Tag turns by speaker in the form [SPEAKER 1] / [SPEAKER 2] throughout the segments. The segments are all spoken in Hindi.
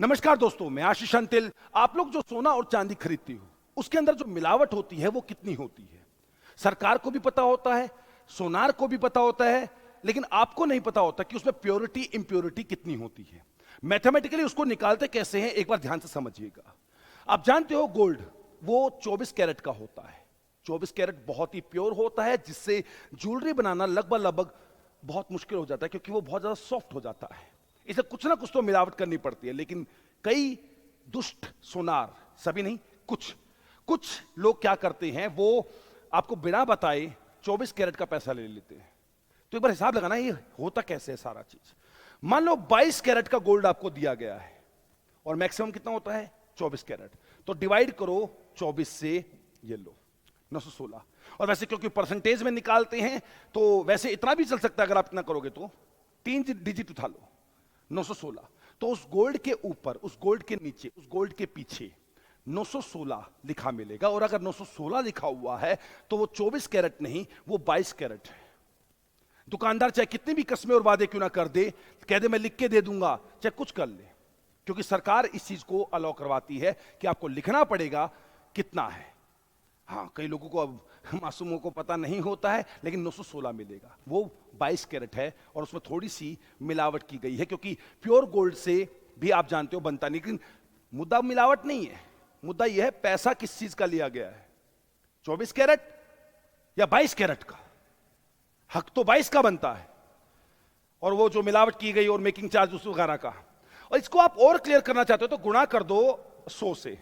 [SPEAKER 1] नमस्कार दोस्तों, मैं आशीष अंतिल। आप लोग जो सोना और चांदी खरीदती हो उसके अंदर जो मिलावट होती है वो कितनी होती है, सरकार को भी पता होता है, सोनार को भी पता होता है, लेकिन आपको नहीं पता होता कि उसमें प्योरिटी इंप्योरिटी कितनी होती है। मैथमेटिकली उसको निकालते कैसे हैं, एक बार ध्यान से समझिएगा। आप जानते हो गोल्ड वो 24 कैरेट का होता है। 24 कैरेट बहुत ही प्योर होता है, जिससे ज्वेलरी बनाना लगभग बहुत मुश्किल हो जाता है, क्योंकि वो बहुत ज्यादा सॉफ्ट हो जाता है। इसे कुछ ना कुछ तो मिलावट करनी पड़ती है, लेकिन कई दुष्ट सोनार, सभी नहीं, कुछ लोग क्या करते हैं, वो आपको बिना बताए 24 कैरेट का पैसा ले लेते हैं। तो एक बार हिसाब लगाना, ये होता कैसे है सारा चीज। मान लो 22 कैरेट का गोल्ड आपको दिया गया है और मैक्सिमम कितना होता है 24 कैरेट, तो डिवाइड करो 24 से, ये लो 916। और वैसे क्योंकि परसेंटेज में निकालते हैं तो वैसे इतना भी चल सकता है, अगर आप इतना करोगे तो 3 डिजिट उठा लो 916। तो उस गोल्ड के ऊपर, उस गोल्ड के नीचे, उस गोल्ड के पीछे 916 लिखा मिलेगा। और अगर 916 लिखा हुआ है तो वो 24 कैरेट नहीं, वो 22 कैरेट है। दुकानदार चाहे कितनी भी कस्में और वादे क्यों ना कर दे, कह दे मैं लिख के दे दूंगा, चाहे कुछ कर ले, क्योंकि सरकार इस चीज को अलाउ करवाती है कि आपको लिखना पड़ेगा कितना है। हाँ, कई लोगों को, अब मासूमों को पता नहीं होता है, लेकिन 916 मिलेगा, वो 22 कैरेट है और उसमें थोड़ी सी मिलावट की गई है, क्योंकि प्योर गोल्ड से भी आप जानते हो बनता नहीं। लेकिन मुद्दा मिलावट नहीं है, मुद्दा यह है पैसा किस चीज का लिया गया है, 24 कैरेट या 22 कैरेट का। हक तो 22 का बनता है, और वो जो मिलावट की गई और मेकिंग चार्ज उस वगैरह का। और इसको आप और क्लियर करना चाहते हो तो गुणा कर दो 100 से,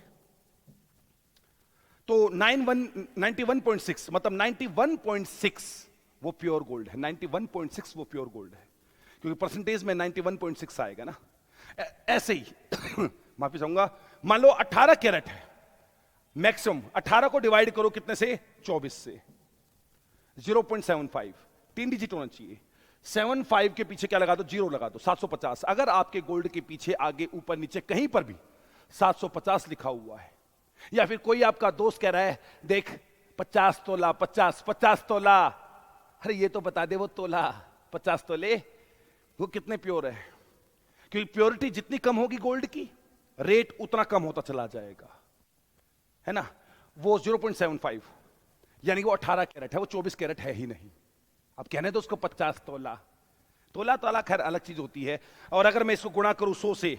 [SPEAKER 1] तो 91.6 मतलब 91.6 वो प्योर गोल्ड है। 91.6 वो प्योर गोल्ड है, क्योंकि परसेंटेज में 91.6 आएगा ना। ऐसे ही माफी चाहूंगा, मान लो 18 कैरेट है मैक्सिमम, 18 को डिवाइड करो कितने से, 24 से, 0.75, 3 डिजिट होना चाहिए। 75 के पीछे क्या लगा दो, 0 लगा दो, 750। अगर आपके गोल्ड के पीछे आगे ऊपर नीचे कहीं पर भी 750 लिखा हुआ है, या फिर कोई आपका दोस्त कह रहा है देख 50 तोला, 50 तोला, अरे ये तो बता दे वो तोला 50 तोले वो कितने प्योर है। क्योंकि प्योरिटी जितनी कम होगी गोल्ड की, रेट उतना कम होता चला जाएगा, है ना। वो 0.75 यानी वो 18 कैरेट है, वो 24 कैरेट है ही नहीं। अब कहने दो उसको 50 तोला, तोला खैर अलग चीज होती है। और अगर मैं इसको गुणा करूं 100 से,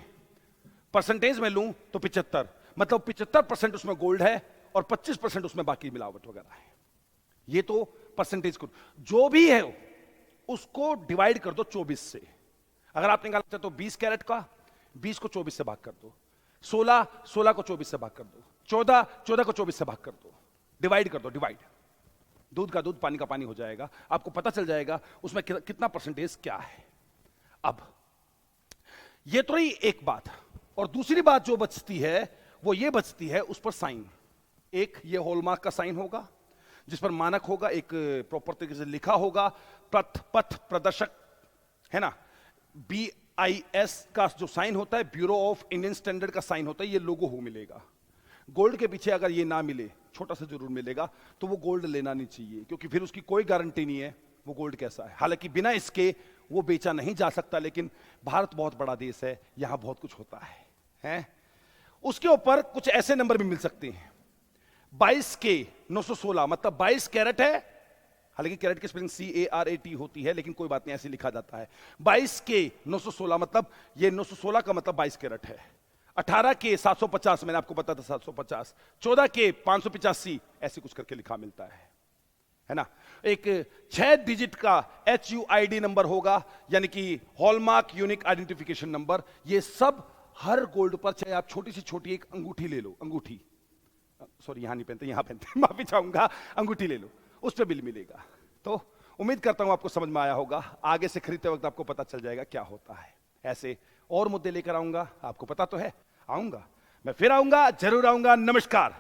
[SPEAKER 1] परसेंटेज में लूं तो 75, मतलब 75% उसमें गोल्ड है और 25% उसमें बाकी मिलावट वगैरह है। ये तो परसेंटेज को, जो भी है उसको डिवाइड कर दो 24 से। अगर आप निकालना चाहते तो 20 कैरेट का 20 को 24 से भाग कर दो, 16 को 24 से भाग कर दो, 14 को 24 से भाग कर दो, डिवाइड कर दो, डिवाइड। दूध का दूध, पानी का पानी हो जाएगा, आपको पता चल जाएगा उसमें कितना परसेंटेज क्या है। अब ये तो रही एक बात, और दूसरी बात जो बचती है वो ये बचती है, उस पर साइन। एक ये हॉलमार्क का साइन होगा जिस पर मानक होगा, एक प्रॉपर तरीके से लिखा होगा, पथ प्रदर्शक, है ना। BIS का जो साइन होता है, ब्यूरो ऑफ इंडियन स्टैंडर्ड का साइन होता है, ये लोगो हो मिलेगा। गोल्ड के पीछे अगर ये ना मिले, छोटा सा जरूर मिलेगा, तो वो गोल्ड लेना नहीं चाहिए, क्योंकि फिर उसकी कोई गारंटी नहीं है वो गोल्ड कैसा है। हालांकि बिना इसके वो बेचा नहीं जा सकता, लेकिन भारत बहुत बड़ा देश है, यहां बहुत कुछ होता है? उसके ऊपर कुछ ऐसे नंबर भी मिल सकते हैं। 22 के 916 मतलब 22 कैरेट है, हालांकि कैरेट की स्पेलिंग CARAT होती है, लेकिन कोई बात नहीं, ऐसे लिखा जाता है। 22 के 916 मतलब ये 916 का मतलब 22 कैरेट है। 18 के 750, मैंने आपको बताया था 750, 14 के 585, ऐसे कुछ करके लिखा मिलता है ना। एक 6 डिजिट का HUID नंबर होगा, यानी कि हॉलमार्क यूनिक आइडेंटिफिकेशन नंबर। ये सब हर गोल्ड पर, चाहे आप छोटी से छोटी एक अंगूठी ले लो, अंगूठी, सॉरी यहां नहीं पहनते, यहां पहनते, माफी चाहूंगा, अंगूठी ले लो, उस पर बिल मिलेगा। तो उम्मीद करता हूं आपको समझ में आया होगा। आगे से खरीदते वक्त आपको पता चल जाएगा क्या होता है। ऐसे और मुद्दे लेकर आऊंगा, आपको पता तो है, आऊंगा, मैं फिर आऊंगा, जरूर आऊंगा। नमस्कार।